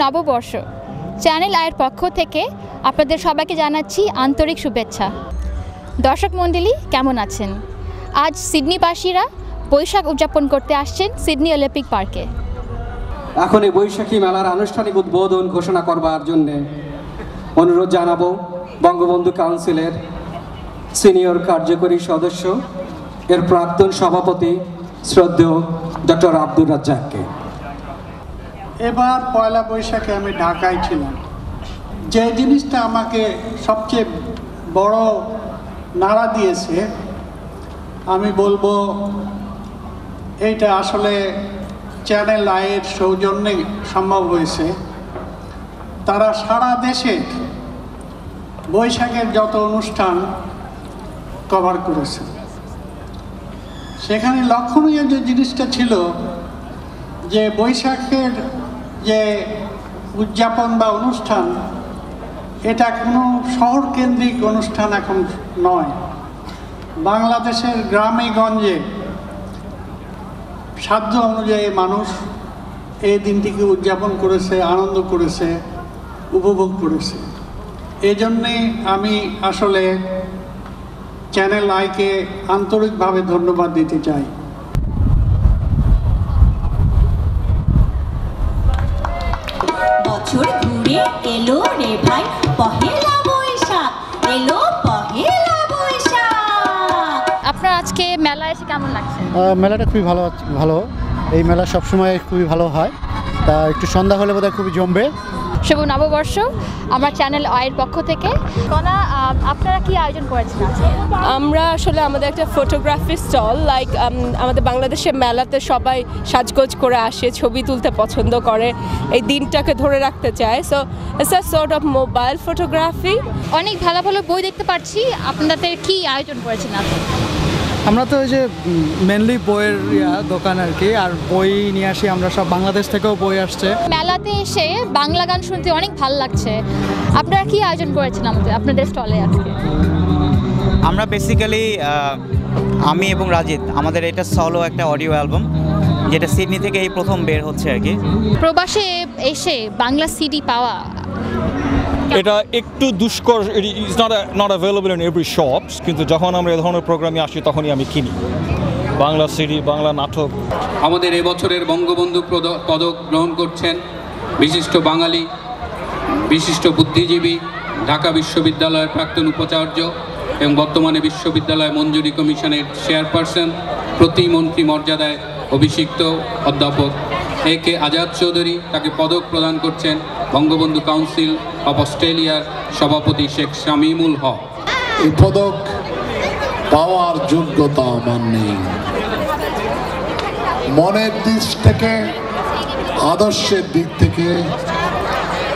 নববর্ষ। চ্যানেল আয়ের পক্ষ থেকে আপনাদের সবাইকে জানাচ্ছি আন্তরিক শুভেচ্ছা। দর্শক মণ্ডলী কেমন আছেন? আজ সিডনিবাসীরা বৈশাখ উদযাপন করতে আসছেন সিডনি অলিম্পিক পার্কে। এখন এই বৈশাখী মেলার আনুষ্ঠানিক উদ্বোধন ঘোষণা করবার জন্যে অনুরোধ জানাবো বঙ্গবন্ধু কাউন্সিলের সিনিয়র কার্যকরী সদস্য এর প্রাক্তন সভাপতি শ্রদ্ধেয় ডক্টর আব্দুর রাজ্জাককে। এবার পয়লা বৈশাখে আমি ঢাকায় ছিলাম। যে জিনিসটা আমাকে সবচেয়ে বড় নাড়া দিয়েছে আমি বলবো এইটা আসলে চ্যানেল আয়ের সৌজন্যে সম্ভব হয়েছে। তারা সারা দেশে বৈশাখের যত অনুষ্ঠান কভার করেছে, সেখানে লক্ষণীয় যে জিনিসটা ছিল যে বৈশাখের যে উদযাপন বা অনুষ্ঠান, এটা কোনো শহর কেন্দ্রিক অনুষ্ঠান এখন নয়। বাংলাদেশের গ্রামে গঞ্জে সাধ্য অনুযায়ী মানুষ এই দিনটিকে উদযাপন করেছে, আনন্দ করেছে, উপভোগ করেছে। এই জন্যে আমি আসলে চ্যানেল আইকে আন্তরিকভাবে ধন্যবাদ দিতে চাই। বছর ঘুরে এলো রে ভাই পহেলা বৈশাখ, এলো পহেলা বৈশাখ। আপনার আজকে মেলা এসে কেমন লাগছে? মেলাটা খুবই ভালো। এই মেলা সবসময় খুবই ভালো হয়, তা একটু সন্ধ্যা হলে বোধহয় খুবই জমবে। শুভ নববর্ষ আমার চ্যানেল আয়ের পক্ষ থেকে। কনা, আপনারা কি আয়োজন করেছেন আজকে? আমরা আসলে আমাদের একটা ফটোগ্রাফি স্টল, লাইক আমাদের বাংলাদেশের মেলাতে সবাই সাজগোজ করে আসে, ছবি তুলতে পছন্দ করে, এই দিনটাকে ধরে রাখতে চায়। So it's a sort of mobile photography. অনেক ভালো ভালো বই দেখতে পাচ্ছি, আপনাদের কি আয়োজন করেছেন আজকে? আমরা তো ওই যে মেনলি বইয়ের দোকান আর কি, আর বই নিয়ে আসি আমরা সব, বাংলাদেশ থেকেও বই আসছে। মেলাতে এসে বাংলা গান শুনতে অনেক ভালো লাগছে। আপনারা কি আয়োজন করেছেন আপনাদের স্টলে আজকে? আমরা বেসিক্যালি আমি এবং রাজিত, আমাদের এটা সলো একটা অডিও অ্যালবাম, যেটা সিডনি থেকে এই প্রথম বের হচ্ছে আর কি। প্রবাসে এসে বাংলা সিডি পাওয়া এটা একটু দুষ্কর, is not available in every shops, কিন্তু যখন আমরা এ ধরনের প্রোগ্রামে আসি তখনই আমি কিনি বাংলা সিডি, বাংলা নাটক। আমাদের এবছরের বঙ্গবন্ধু পদক গ্রহণ করছেন বিশিষ্ট বাঙালি, বিশিষ্ট বুদ্ধিজীবী, ঢাকা বিশ্ববিদ্যালয়ের প্রাক্তন উপাচার্য এবং বর্তমানে বিশ্ববিদ্যালয় মঞ্জুরি কমিশনের চেয়ারপারসন, প্রতিমন্ত্রী মর্যাদায় অভিষিক্ত অধ্যাপক এ.কে. আজাদ চৌধুরী। তাকে পদক প্রদান করছেন বঙ্গবন্ধু কাউন্সিল অফ অস্ট্রেলিয়ার সভাপতি শেখ শামীমুল হক। এই পদক পাওয়ার যোগ্যতা আমার নেই। মনের দিক থেকে, আদর্শের দিক থেকে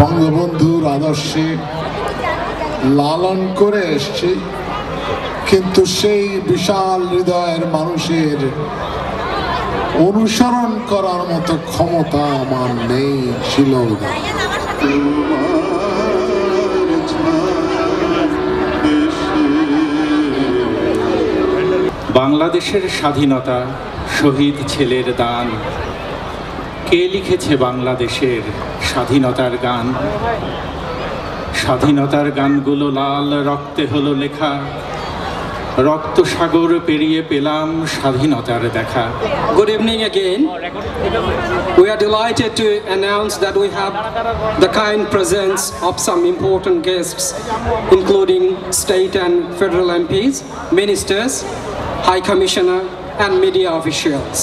বঙ্গবন্ধুর আদর্শে লালন করে এসছি, কিন্তু সেই বিশাল হৃদয়ের মানুষের অনুসরণ করার মতো ক্ষমতা আমার নেই, ছিল না। বাংলাদেশের স্বাধীনতা, শহীদ ছেলের দান, কে লিখেছে বাংলাদেশের স্বাধীনতার গান? স্বাধীনতার গানগুলো লাল রক্তে হলো লেখা, রক্ত সাগর পেরিয়ে পেলাম স্বাধীনতার দেখা। Good evening again. We are delighted to announce that we have the kind presence of some important guests, including state and federal MPs, ministers, High Commissioner and media officials.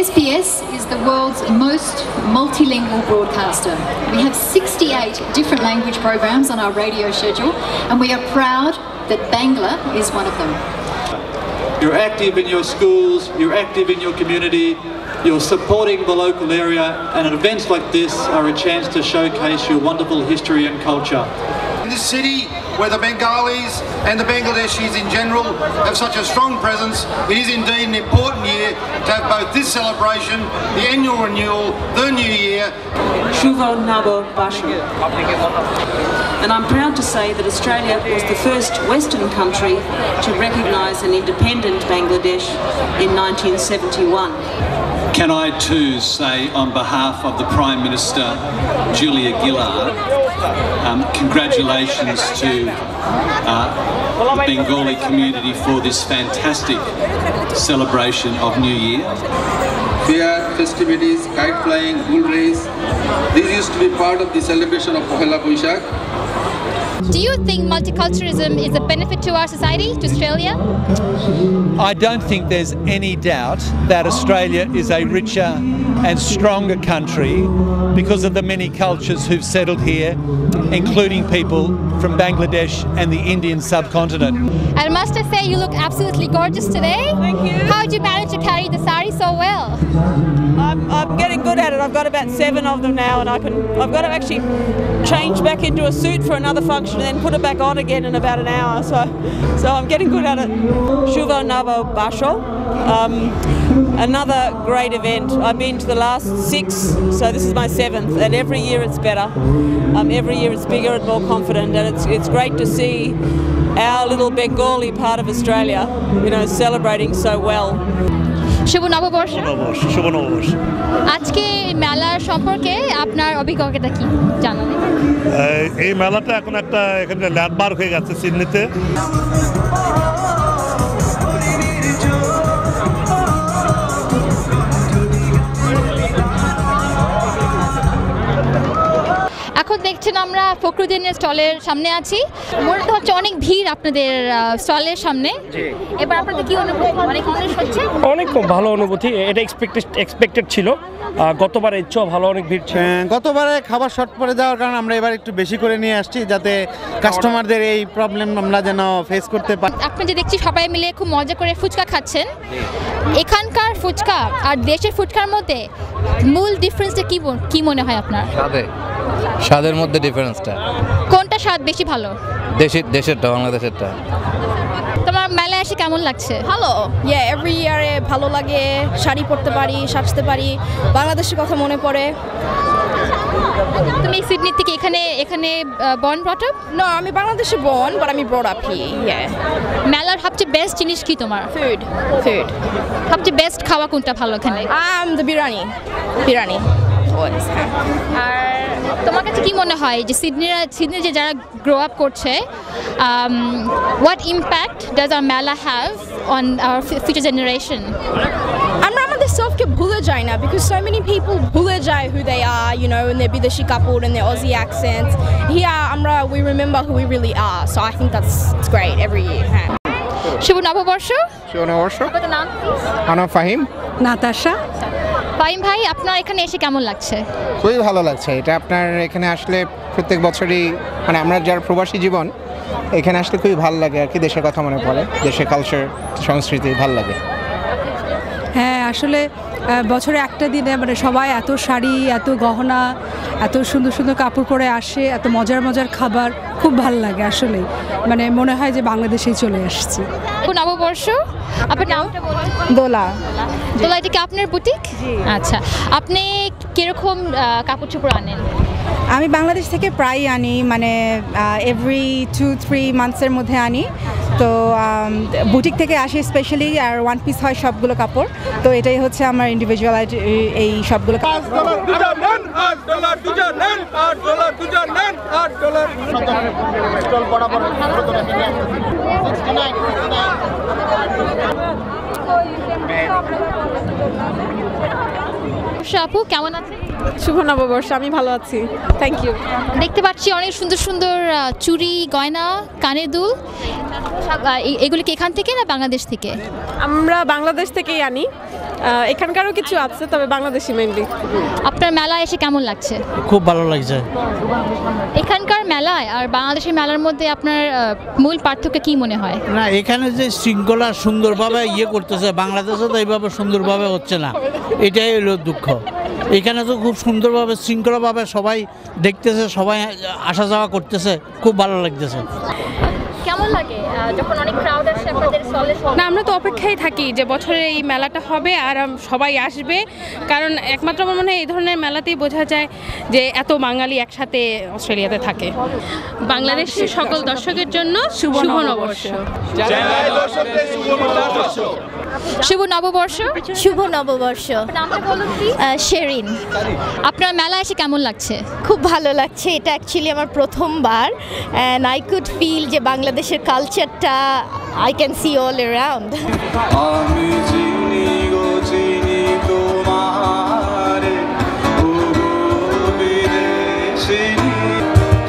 SBS is the world's most multilingual broadcaster. We have 68 different language programs on our radio schedule, and we are proud that Bangla is one of them. You're active in your schools, you're active in your community, you're supporting the local area, and events like this are a chance to showcase your wonderful history and culture. In this city, where the Bengalis and the Bangladeshis in general have such a strong presence, it is indeed an important year to have both this celebration, the annual renewal, the new year. Shuvo Nabo Basho. And I'm proud to say that Australia was the first Western country to recognise an independent Bangladesh in 1971. Can I too say on behalf of the Prime Minister, Julia Gillard, congratulations to the Bengali community for this fantastic celebration of New Year. Fair, festivities, kite flying, bull race. This used to be part of the celebration of Pohela Boishakh. Do you think multiculturalism is a benefit to our society, to Australia? I don't think there's any doubt that Australia is a richer and stronger country because of the many cultures who've settled here, including people from Bangladesh and the Indian subcontinent. I must say you look absolutely gorgeous today. Thank you. How did you manage to carry the sari so well? I'm getting good at it. I've got about 7 of them now, and I've got to actually change back into a suit for another function and then put it back on again in about an hour. So I'm getting good at it. Shuvo Navo Basho. Another great event. I've been to the last 6, so this is my 7th, and every year it's better. Every year it's bigger and more confident, and it's great to see our little Bengali part of Australia, celebrating so well. শুভ নববর্ষ। শুভ নববর্ষ। আজকে মেলার সম্পর্কে আপনার অভিজ্ঞতা কি জানাবেন? এই মেলাটা এখন একটা এখানে ল্যান্ডমার্ক হয়ে গেছে সিডনিতে। এখন দেখছেন আমরা ফখরুদ্দিনের স্টলের সামনে আছি। মূলত হচ্ছে অনেক ভিড় আপনাদের স্টলের সামনে। এবার আপনাদের কি অনুভূতি? অনেক মানুষ হচ্ছে? অনেক ভালো অনুভূতি। এটা এক্সপেক্টেড ছিল। গতবার এর চেয়েও ভালো অনেক ভিড় ছিল। গতবারে খাবার শর্ট পড়ে যাওয়ার কারণে আমরা এবার একটু বেশি করে নিয়ে আসছি, যাতে কাস্টমারদের এই প্রবলেম আমরা যেন ফেস করতে পারি। আপনি যে দেখছি সবাই মিলে খুব মজা করে ফুচকা খাচ্ছেন, এখানকার ফুচকা আর দেশের ফুচকার মধ্যে মূল ডিফারেন্সটা কি মনে হয় আপনার? স্বাদের মধ্যে ডিফারেন্সটা কোনটা স্বাদ বেশি ভালো? দেশেরটা, বাংলাদেশেরটা। তোমার মেলায় এসে কেমন লাগছে? ভালো, এভরি ইয়ারে ভালো লাগে। শাড়ি পরতে পারি, সাজতে পারি, বাংলাদেশের কথা মনে পড়ে। তুমি সিডনি থেকে এখানে বর্ন ব্রট আপ? না, আমি বাংলাদেশে বর্ন, বাট আমি ব্রট আপ হিয়ার। মেলার সবচেয়ে বেস্ট জিনিস কি তোমার? ফুড। সবচেয়ে বেস্ট খাওয়া কোনটা ভালো এখানে? দ্য বিরিয়ানি। আর তোমার কাছে কি মনে হয় যে সিডনি যে যারা গ্রো আপ করছে, হোয়াট ইম্প্যাক্ট ডাজ আওয়ার মেলা have on our future generation? আমরা আমাদের সেলফকে ভুলে যাই না, বিকজ সো মেনি পিপল ভুলে যায় who they are, in their বিদেশি কাপড় and their Aussie accents. Here we remember who we really are, so I think it's great every year. শুভ নববর্ষ। শুভ নববর্ষ। আপনার নাম? আমার নাম ফাহিম। নাতাশা। ফাহিম ভাই, আপনার এখানে এসে কেমন লাগছে? খুবই ভালো লাগছে। এটা আপনার এখানে আসলে প্রত্যেক বছরই আমরা যারা প্রবাসী জীবন এখানে আসলে খুবই ভালো লাগে আর কি, দেশের কথা মনে পড়ে, দেশের কালচার সংস্কৃতি ভালো লাগে। হ্যাঁ, আসলে বছরে একটা দিনে সবাই এত শাড়ি, এত গহনা, এত সুন্দর সুন্দর কাপড় পরে আসে, এত মজার খাবার, খুব ভালো লাগে আসলে। মনে হয় যে বাংলাদেশেই চলে আসছি। নববর্ষ। আপনার নামটা বলুন। দোলা। দোলা, এটা কি আপনার বুটিক? আচ্ছা, আপনি কিরকম কাপড় চোপড় আনেন? আমি বাংলাদেশ থেকে প্রায় আনি, এভরি 2-3 মান্থসের মধ্যে আনি। তো বুটিক থেকে আসে স্পেশালি, আর 1 পিস হয় সবগুলো কাপড়। তো এটাই হচ্ছে আমার ইন্ডিভিজুয়াল এই সবগুলো। আপু কেমন আছেন? শুভ নববর্ষ। আমি ভালো আছি, থ্যাংক ইউ। দেখতে পাচ্ছি অনেক সুন্দর সুন্দর চুড়ি, গয়না, কানের দুল। এগুলো কি এখান থেকে না বাংলাদেশ থেকে? আমরা বাংলাদেশ থেকেই আনি, এখানকারও কিছু আছে, তবে বাংলাদেশি মেইনলি। আপনার মেলায় এসে কেমন লাগছে? খুব ভালো লাগছে। এখানকার মেলায় আর বাংলাদেশের মেলার মধ্যে আপনার মূল পার্থক্য কি মনে হয়? না, এখানে যে শৃঙ্খলা সুন্দরভাবে করতেছে, বাংলাদেশে তো এইভাবে সুন্দরভাবে হচ্ছে না, এটাই হলো দুঃখ। এখানে তো খুব সুন্দরভাবে শৃঙ্খলাভাবে সবাই দেখতেছে, সবাই আসা যাওয়া করতেছে, খুব ভালো লাগতেছে। কেমন লাগে যখন অনেক ক্রাউড আসে আপনাদের স্টলে? না, আমরা তো অপেক্ষায় থাকি যে বছরে এই মেলাটা হবে আর সবাই আসবে, কারণ একমাত্র আমার মনে হয় এই ধরনের মেলাতেই বোঝা যায় যে এত বাঙালি একসাথে অস্ট্রেলিয়াতে থাকে। বাংলাদেশের সকল দর্শকের জন্য শুভ নববর্ষ। শুভ নববর্ষ। শুভ নববর্ষ। নামটা বলুন প্লিজ। শেরিন। আপনার মেলা এসে কেমন লাগছে? খুব ভালো লাগছে, এটা অ্যাকচুয়ালি আমার প্রথমবার অ্যান্ড আই কুড ফিল যে বাংলাদেশের কালচারটা I can see all around. আমি চিনি গো চিনি তোমারে ও বিদেশিনী,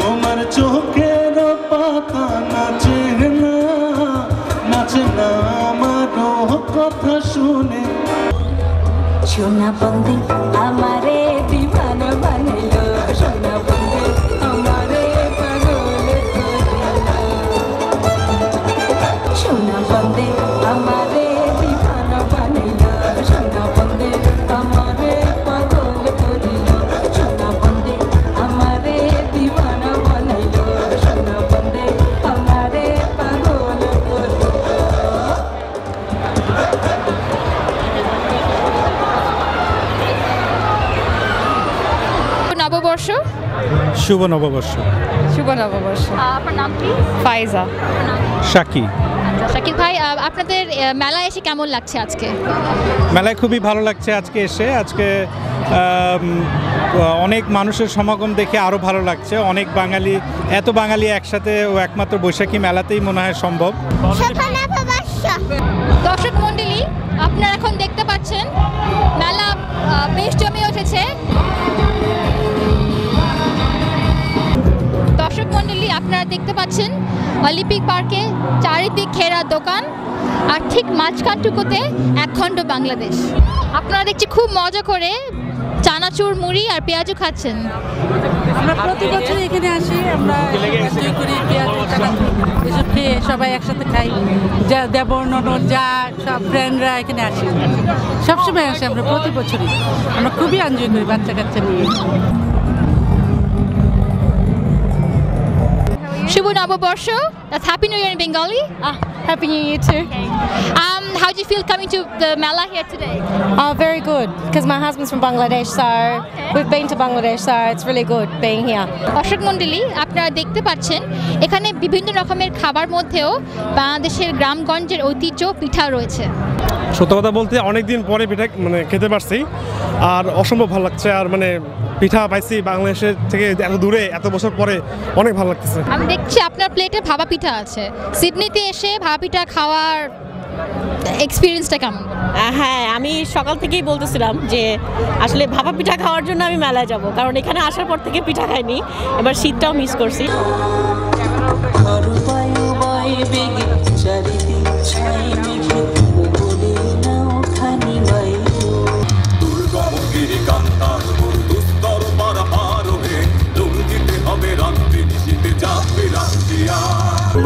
তোমার চোখের পাতা নাচে না নাচে না আমার কথা শুনে। সোনা বন্দে আমারে দিবানা বানাইলো, সোনা বন্দে আমারে পাগল করিলো, সোনা বন্দে আমারে দিবানা বানাইলো, সোনা বন্দে আমারে পাগল করিলো, সোনা বন্দে আমারে দিবানা বানাইলো, সোনা বন্দে আমারে পাগল করিলো। নববর্ষ। শুভ নববর্ষ। শুভ নববর্ষ। আপনার নাম কি? ফাইজা। শাকি। শাকিব ভাই, আপনাদের মেলা এসে কেমন লাগছে আজকে? মেলায় খুবই ভালো লাগছে আজকে এসে। আজকে অনেক মানুষের সমাগম দেখে আরও ভালো লাগছে। অনেক বাঙালি, এত বাঙালি একসাথে ও একমাত্র বৈশাখী মেলাতেই মনে হয় সম্ভব। দর্শক মণ্ডলী, আপনারা এখন দেখতে পাচ্ছেন মেলা বেশ জমে উঠেছে। দর্শক মণ্ডলী, আপনারা দেখতে পাচ্ছেন অলিম্পিক পার্কে চারিদিক ঘেরা দোকান, আর ঠিক মাঝখানটুকুতে একখণ্ড বাংলাদেশ। আপনারা দেখছি খুব মজা করে চানাচুর, মুড়ি আর পেঁয়াজু খাচ্ছেন। আমরা প্রতি বছর এখানে আসি, আমরা এনজয় করি, পেঁয়াজু চানাচুর এসব খেয়ে সবাই একসাথে খাই। যা দেবর ননদ যা সব ফ্রেন্ডরা এখানে আসি, সবসময় আসি আমরা প্রতি বছরই। আমরা খুবই এনজয় করি বাচ্চা কাচ্চা নিয়ে। শুভ নববর্ষ। That's Happy New Year in Bengali. Happy New Year too. How do you feel coming to the Mela here today? Very good, because my husband's from Bangladesh, so we've been to Bangladesh, so it's really good being here. দর্শক মণ্ডলী, আপনারা দেখতে পাচ্ছেন এখানে বিভিন্ন রকমের খাবার মধ্যেও বাংলাদেশের গ্রামগঞ্জের ঐতিহ্য পিঠা রয়েছে। সত্য কথা বলতে অনেকদিন পরে পিঠা খেতে পারছি, আর অসম্ভব ভালো লাগছে। আর পিঠা পাইছি বাংলাদেশের থেকে এত দূরে, এত বছর পরে, অনেক ভালো লাগতেছে। আমি দেখছি আপনার প্লেটে ভাপা পিঠা আছে। সিডনিতে এসে ভাপা পিঠা খাওয়ার এক্সপিরিয়েন্সটা কেমন? হ্যাঁ, আমি সকাল থেকেই বলতেছিলাম যে আসলে ভাপা পিঠা খাওয়ার জন্য আমি মেলায় যাব, কারণ এখানে আসার পর থেকে পিঠা খাইনি, এবার শীতটাও মিস করছি।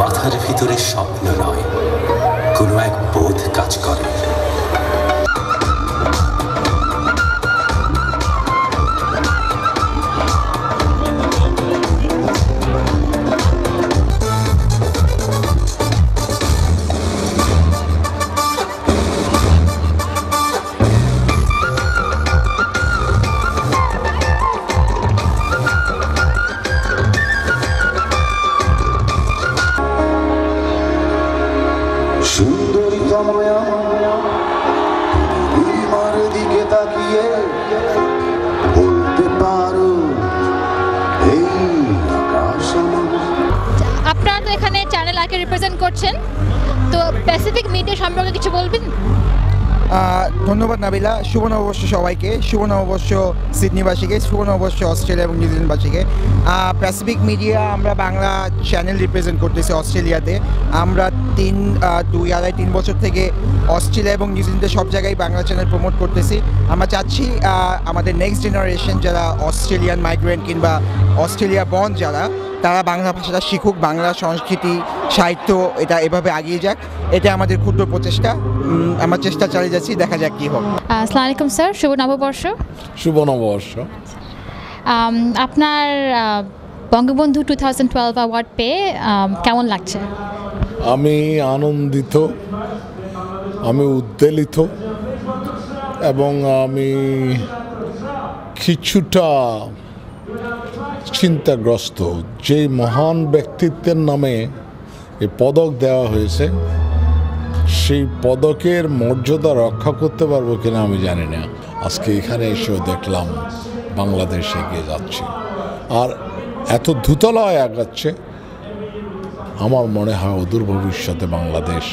মাথার ভিতরে স্বপ্ন নয়, কোনো এক বোধ কাজ করে। আপনারা তো এখানে চ্যানেল আইকে রিপ্রেজেন্ট করছেন, তো প্যাসিফিক মিডিয়া সম্পর্কে কিছু বলবেন? ধন্যবাদ নাবিলা। শুভ নববর্ষ সবাইকে, শুভ নববর্ষ সিডনিবাসীকে, শুভ নববর্ষ অস্ট্রেলিয়া এবং নিউজিল্যান্ডবাসীকে। প্যাসিফিক মিডিয়া আমরা বাংলা চ্যানেল রিপ্রেজেন্ট করতেছি অস্ট্রেলিয়াতে। আমরা 2-3 বছর থেকে অস্ট্রেলিয়া এবং নিউজিল্যান্ডের সব জায়গায় বাংলা চ্যানেল প্রমোট করতেছি। আমরা চাচ্ছি আমাদের নেক্সট জেনারেশন যারা অস্ট্রেলিয়ান মাইগ্রেন্ট কিংবা অস্ট্রেলিয়া বন্ড যারা, তারা বাংলা ভাষাটা শিখুক, বাংলা সংস্কৃতি সাহিত্য এটা এভাবে এগিয়ে যাক। এটা আমাদের ক্ষুদ্র প্রচেষ্টা, আমার চেষ্টা চালিয়ে যাচ্ছি, দেখা যাক কী হোক। আসসালামু আলাইকুম স্যার, শুভ নববর্ষ। শুভ নববর্ষ। আপনার বঙ্গবন্ধু 2012 অ্যাওয়ার্ড পেয়ে কেমন লাগছে? আমি আনন্দিত, আমি উদ্বেলিত এবং আমি কিছুটা চিন্তাগ্রস্ত। যে মহান ব্যক্তিত্বের নামে এই পদক দেওয়া হয়েছে সেই পদকের মর্যাদা রক্ষা করতে পারবো কিনা আমি জানি না। আজকে এখানে এসেও দেখলাম বাংলাদেশ এগিয়ে যাচ্ছে, আর এত দ্রুতলয়ে আগাচ্ছে। আমার মনে হয় অদূর ভবিষ্যতে বাংলাদেশ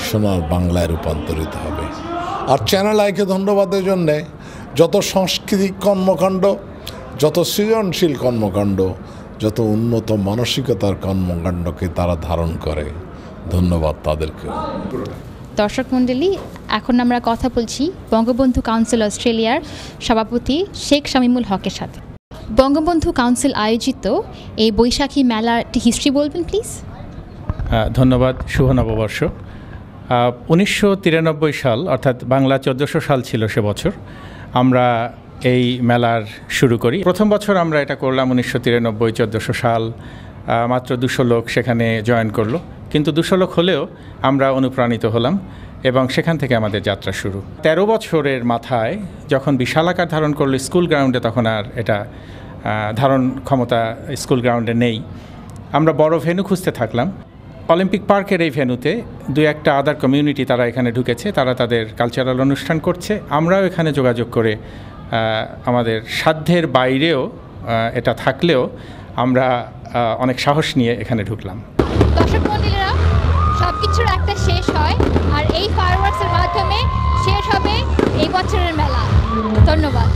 সোনার বাংলায় রূপান্তরিত হবে। আর চ্যানেল আইকে ধন্যবাদের জন্যে যত সাংস্কৃতিক কর্মকাণ্ড, যত সৃজনশীল কর্মকাণ্ড, যত উন্নত মানসিকতার কর্মকাণ্ডকে তারা ধারণ করে, ধন্যবাদ তাদেরকে। দর্শক মণ্ডলী, এখন আমরা কথা বলছি বঙ্গবন্ধু কাউন্সিল অস্ট্রেলিয়ার সভাপতি শেখ শামীমুল হকের সাথে। বঙ্গবন্ধু কাউন্সিল আয়োজিত এই বৈশাখী মেলার একটি হিস্ট্রি বলবেন প্লিজ? ধন্যবাদ। শুভ নববর্ষ। 1993 সাল, অর্থাৎ বাংলা 1400 সাল ছিল সে বছর, আমরা এই মেলার শুরু করি। প্রথম বছর আমরা এটা করলাম 1993-1400 সাল। মাত্র 200 লোক সেখানে জয়েন করলো, কিন্তু 200 লোক হলেও আমরা অনুপ্রাণিত হলাম এবং সেখান থেকে আমাদের যাত্রা শুরু। 13 বছরের মাথায় যখন বিশাল আকার ধারণ করলো স্কুল গ্রাউন্ডে, তখন আর এটা ধারণ ক্ষমতা স্কুল গ্রাউন্ডে নেই। আমরা বড় ভেন্যু খুঁজতে থাকলাম। অলিম্পিক পার্কের এই ভেন্যুতে 2-1টা আদার কমিউনিটি তারা এখানে ঢুকেছে, তারা তাদের কালচারাল অনুষ্ঠান করছে। আমরাও এখানে যোগাযোগ করে আমাদের সাধ্যের বাইরেও এটা থাকলেও আমরা অনেক সাহস নিয়ে এখানে ঢুকলাম। দর্শক মণ্ডলীরা, সব কিছুর একটা শেষ হয়, আর এই ফায়ারওয়ার্কসের মাধ্যমে শেষ হবে এই বছরের মেলা। ধন্যবাদ।